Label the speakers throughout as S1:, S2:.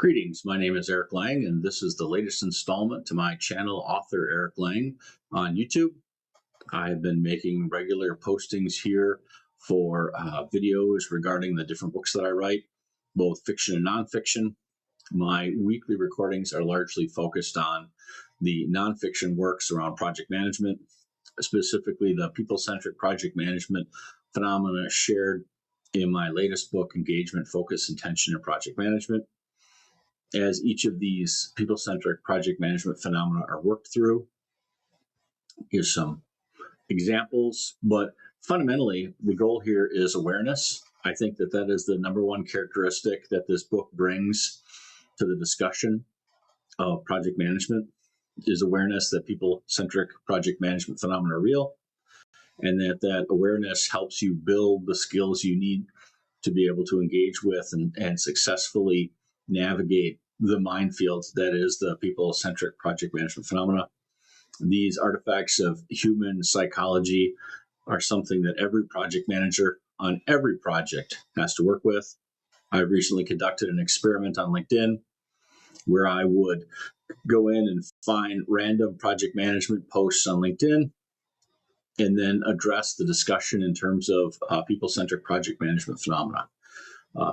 S1: Greetings, my name is Eric Lang, and this is the latest installment to my channel, Author Eric Lang, on YouTube. I've been making regular postings here for videos regarding the different books that I write, both fiction and nonfiction. My weekly recordings are largely focused on the nonfiction works around project management, specifically the people-centric project management phenomena shared in my latest book, Engagement, Focus, Intention, and Project Management. As each of these people-centric project management phenomena are worked through, here's some examples, but fundamentally, the goal here is awareness. I think that that is the number one characteristic that this book brings to the discussion of project management, is awareness that people-centric project management phenomena are real, and that awareness helps you build the skills you need to be able to engage with and successfully navigate the minefield that is the people-centric project management phenomena. These artifacts of human psychology are something that every project manager on every project has to work with. I recently conducted an experiment on LinkedIn where I would go in and find random project management posts on LinkedIn and then address the discussion in terms of people-centric project management phenomena.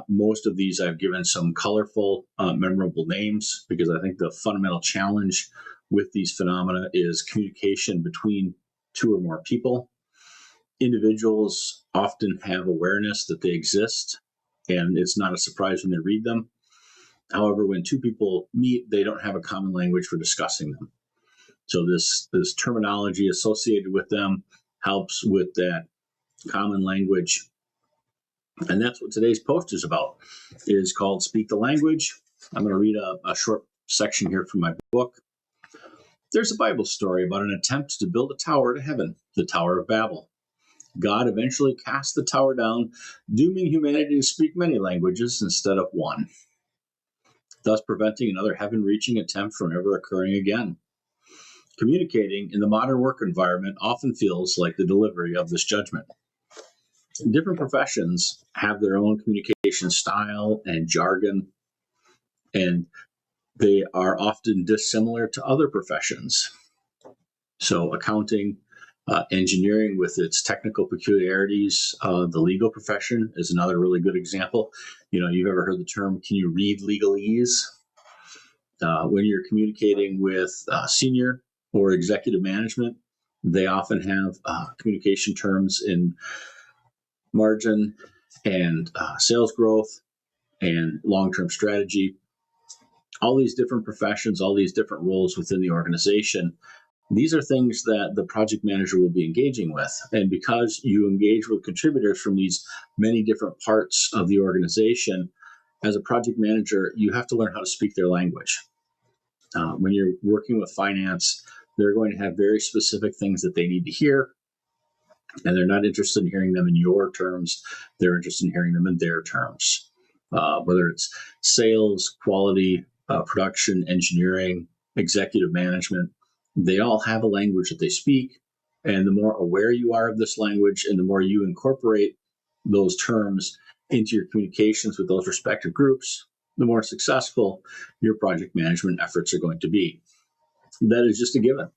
S1: Most of these I've given some colorful, memorable names because I think the fundamental challenge with these phenomena is communication between two or more people. Individuals often have awareness that they exist, and it's not a surprise when they read them. However, when two people meet, they don't have a common language for discussing them. So this terminology associated with them helps with that common language. And that's what today's post is about. It is called Speak the Language. I'm going to read a short section here from my book. There's a Bible story about an attempt to build a tower to heaven, the Tower of Babel. God eventually cast the tower down, dooming humanity to speak many languages instead of one, thus preventing another heaven-reaching attempt from ever occurring again. Communicating in the modern work environment often feels like the delivery of this judgment. Different professions have their own communication style and jargon, and they are often dissimilar to other professions. So accounting, engineering with its technical peculiarities, the legal profession is another really good example. You know, you've ever heard the term, can you read legalese? When you're communicating with senior or executive management, they often have communication terms in margin and sales growth and long-term strategy. All these different professions, all these different roles within the organization, these are things that the project manager will be engaging with. And because you engage with contributors from these many different parts of the organization, as a project manager, you have to learn how to speak their language. When you're working with finance, they're going to have very specific things that they need to hear, and they're not interested in hearing them in your terms. They're interested in hearing them in their terms. Whether it's sales, quality, production, engineering, executive management, they all have a language that they speak. And the more aware you are of this language and the more you incorporate those terms into your communications with those respective groups, the more successful your project management efforts are going to be. That is just a given.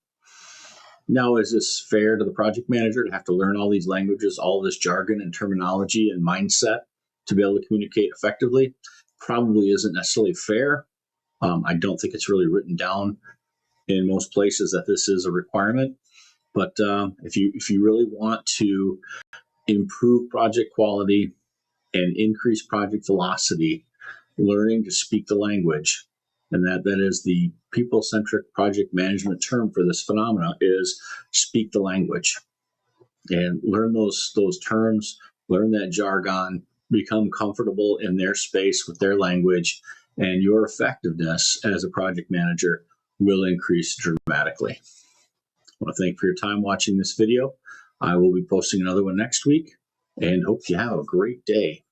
S1: Now, is this fair to the project manager to have to learn all these languages, all this jargon and terminology and mindset to be able to communicate effectively? Probably isn't necessarily fair. I don't think it's really written down in most places that this is a requirement. But if you really want to improve project quality and increase project velocity, learning to speak the language, and that is the people-centric project management term for this phenomena, is speak the language. And learn those terms, learn that jargon, become comfortable in their space with their language, and your effectiveness as a project manager will increase dramatically. I want to thank you for your time watching this video. I will be posting another one next week, and hope you have a great day.